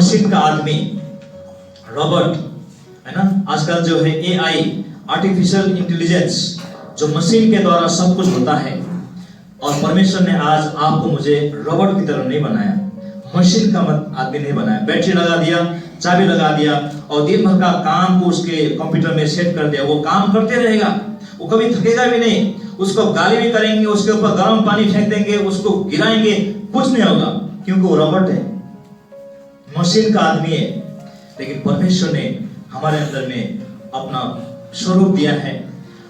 Machine का आदमी, robot, है ना। आजकल जो है AI, आर्टिफिशियल इंटेलिजेंस, जो मशीन के द्वारा सब कुछ होता है। और परमेश्वर ने आज आपको मुझे रोबोट की तरह नहीं बनाया, मशीन का आदमी नहीं बनाया। बैटरी लगा दिया, चाबी लगा दिया और दिन भर का काम को उसके कंप्यूटर में सेट कर दिया, वो काम करते रहेगा, वो कभी थकेगा भी नहीं। उसको गाली भी करेंगे, उसके ऊपर गर्म पानी फेंक देंगे, उसको गिराएंगे, कुछ नहीं होगा, क्योंकि वो रोबोट है, मशीन का आदमी है। लेकिन परमेश्वर ने हमारे अंदर में अपना स्वरूप दिया है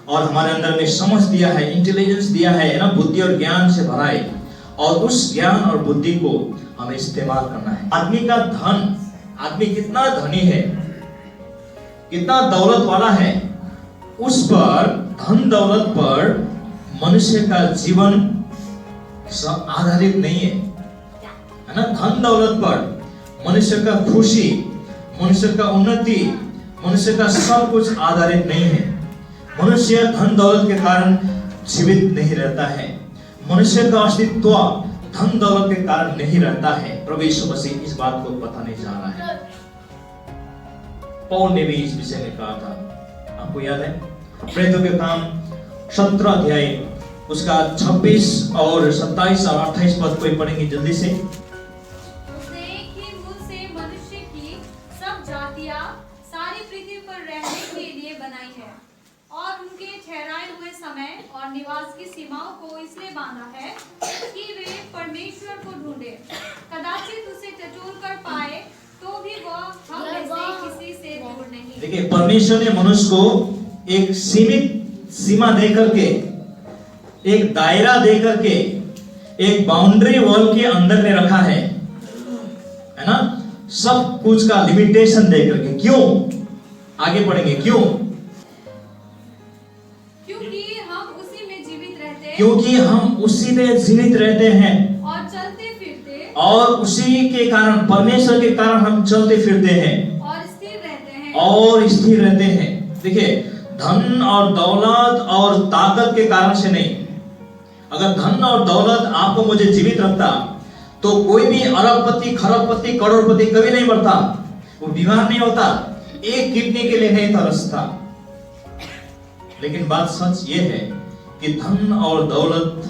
और हमारे अंदर में समझ दिया है, इंटेलिजेंस दिया है ना, बुद्धि और ज्ञान से भरा है। और उस ज्ञान और बुद्धि को हमें इस्तेमाल करना है। आदमी का धन, आदमी कितना धनी है, कितना दौलत वाला है, उस पर, धन दौलत पर मनुष्य का जीवन आधारित नहीं है ना। धन दौलत पर मनुष्य का खुशी, मनुष्य का उन्नति, मनुष्य का सब कुछ आधारित नहीं है। मनुष्य धन दौलत के कारण जीवित नहीं रहता है। मनुष्य का अस्तित्व धन दौलत के कारण नहीं रहता है। प्रभु यीशु मसीह इस बात को बताने जा रहा है। पौल ने भी इस विषय में कहा था, आपको याद है? प्रेरितों के काम 17 अध्याय उसका 26 और 27 और 28 पद को पढ़ेंगे जल्दी से। उसने एक ही मुंह से मनुष्य की सब जातियां सारी पृथ्वी पर रहने के लिए बनाई है और उनके ठहराए हुए समय और निवास की सीमाओं को इसलिए बांधा है कि वे परमेश्वर को ढूंढे, कदाचित उसे टटोल कर पाए, तो भी वह हम में से किसी से दूर नहीं। देखिए, परमेश्वर ने मनुष्य को एक सीमित सीमा दे करके, एक दायरा दे करके, एक बाउंड्री वॉल के अंदर में रखा है ना। सब कुछ का लिमिटेशन दे करके। क्यों? आगे पढ़ेंगे क्यों। क्योंकि हम उसी में जीवित रहते हैं, क्योंकि हम उसी में जीवित रहते हैं और चलते फिरते, और उसी के कारण, परमेश्वर के कारण हम चलते फिरते हैं और स्थिर रहते हैं, और स्थिर रहते हैं। देखिए, धन और दौलत और ताकत के कारण से नहीं। अगर धन और दौलत आपको मुझे जीवित रखता तो कोई भी अरबपति, खरबपति, करोड़पति कभी नहीं मरता, वो बीमार नहीं होता, एक किडनी के लिए नहीं तरसता। लेकिन बात सच ये है कि धन और दौलत,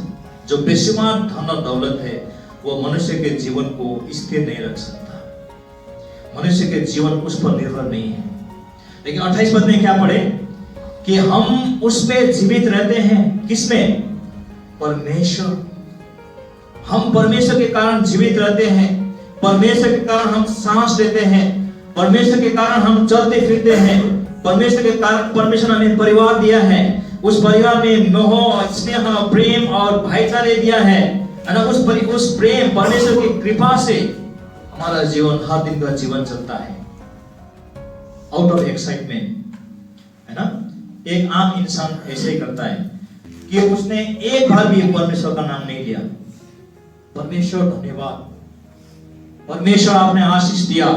जो बेशुमार धन और दौलत है, वो मनुष्य के जीवन को स्थिर नहीं रख सकता। मनुष्य के जीवन उस पर निर्भर नहीं है। लेकिन 28 पद में क्या पढ़े कि हम उस पे जीवित रहते हैं। किसमें? परमेश्वर। हम परमेश्वर के कारण जीवित रहते हैं, परमेश्वर के कारण हम सांस लेते हैं, परमेश्वर के कारण हम चलते फिरते हैं, परमेश्वर के कारण परमेश्वर ने हमें परिवार दिया है। उस परिवार में मोह, स्नेह, प्रेम और भाईचारे दिया है ना। उस प्रेम, परमेश्वर की कृपा से हमारा जीवन, हर दिन का जीवन चलता है आउट ऑफ एक्साइटमेंट, है ना। एक आम इंसान ऐसे ही करता है कि उसने एक बार भी परमेश्वर का नाम नहीं लिया। परमेश्वर धन्यवाद, परमेश्वर आपने आशीष दिया।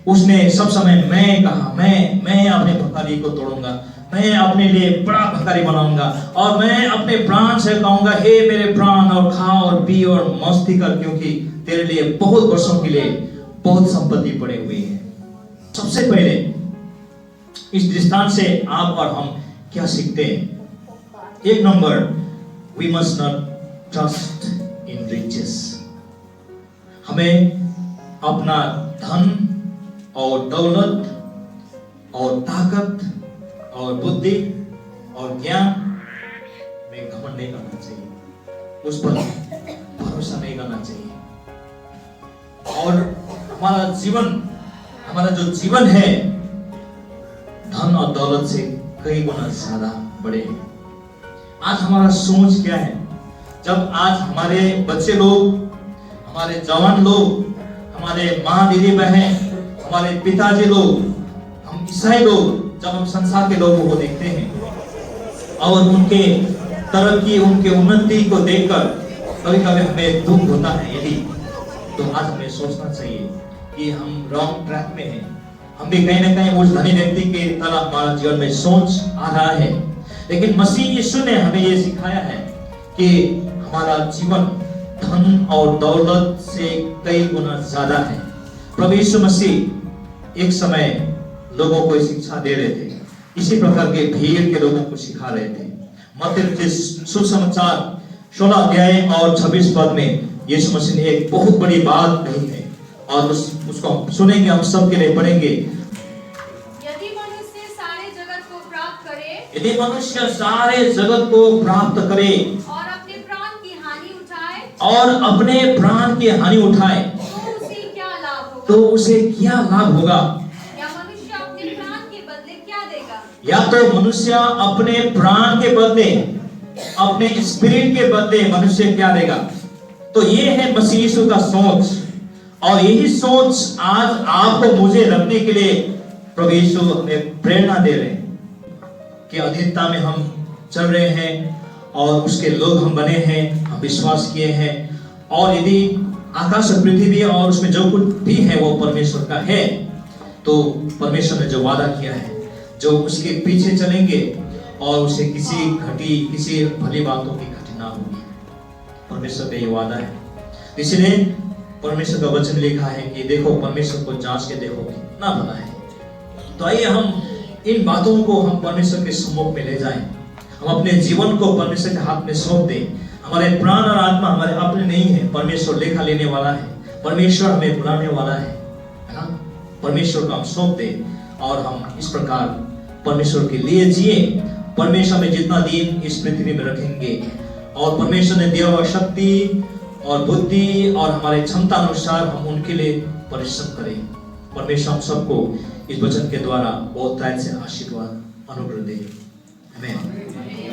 उसने सब समय मैं कहा, मैं अपने भकारी को तोड़ूंगा, मैं अपने लिए बड़ा भकारी बनाऊंगा और मैं अपने प्राण से कहूंगा, हे मेरे प्राण, और खा और पी और मस्ती कर, क्योंकि तेरे लिए बहुत वर्षों के लिए बहुत संपत्ति पड़े हुई है। सबसे पहले इस दृष्टांत से आप और हम क्या सीखते हैं? एक number, we must not trust in riches. हमें अपना धन और दौलत और ताकत और बुद्धि और ज्ञान में घमंड नहीं करना चाहिए, उस पर भरोसा नहीं करना चाहिए। और हमारा जीवन, हमारा जो जीवन है, धन और दौलत से कई गुना ज्यादा बड़े हैं। आज हमारा सोच क्या है? जब आज हमारे बच्चे लोग, हमारे जवान लोग, हमारे माँ, दीदी, बहन, हमारे पिताजी लोग, हम ईसाई लोग, जब हम संसार के लोगों को देखते हैं और उनके तरक्की, उनके उन्नति को देखकर कभी कभी हमें दुख होता है। यदि तो आज हमें सोचना चाहिए कि हम रॉन्ग ट्रैक में हैं। हम भी कहीं ना कहीं उस धनी व्यक्ति के तरह हमारा जीवन में सोच आ रहा है। लेकिन मसीह यीशु ने हमें यह सिखाया है कि हमारा जीवन धन और दौलत से कई गुना ज्यादा है। प्रभु यीशु मसीह एक समय लोगों को शिक्षा दे रहे थे, इसी प्रकार के भीड़ के लोगों को सिखा रहे थे। मत्ती सुसमाचार 16 अध्याय और 26 पद में यीशु मसीह ने एक बहुत बड़ी बात कही है और उसको सुनेंगे, हम सब के लिए पढ़ेंगे। यदि मनुष्य सारे जगत को प्राप्त करे, यदि मनुष्य सारे जगत को प्राप्त करे और अपने प्राण की हानि उठाए, और अपने प्राण की हानि उठाए, तो उसे क्या लाभ होगा? तो उसे क्या लाभ होगा? या मनुष्य अपने प्राण के बदले क्या देगा? या तो मनुष्य अपने प्राण के बदले, अपने स्पिरिट के बदले मनुष्य क्या देगा? तो ये है मसीह यीशु का सोच, और यही सोच आज आपको मुझे रखने के लिए प्रभु यीशु हमें प्रेरणा दे रहे हैं कि अधीनता में हम चल रहे हैं और उसके लोग हम बने हैं, हम विश्वास किए हैं, और यदि आकाश और पृथ्वी और उसमें जो कुछ भी है वो परमेश्वर का है, तो परमेश्वर ने जो वादा किया है, जो उसके पीछे चलेंगे और उसे किसी भली बातों की घटी ना होगी। परमेश्वर का ये वादा है। इसलिए परमेश्वर का वचन लिखा है कि देखो, परमेश्वर को जांच के देखो कितना भला है। तो आइए हम इन बातों को हम परमेश्वर के सम्मुख में ले जाएं, हम अपने जीवन को परमेश्वर के हाथ में सौंप दें। हमारे प्राण और आत्मा हमारे अपने नहीं है, परमेश्वर लेखा लेने वाला है, परमेश्वर हमें बुलाने वाला है ना। परमेश्वर को हम सौंप दें और हम इस प्रकार परमेश्वर के लिए जिए। परमेश्वर में जितना दिन इस पृथ्वी में रखेंगे और परमेश्वर ने दिया हुआ शक्ति और बुद्धि और हमारे क्षमता अनुसार हम उनके लिए परिश्रम करें। परमेश्वर हम सबको इस वचन के द्वारा बहुत से आशीर्वाद अनुग्रह दे। आमीन।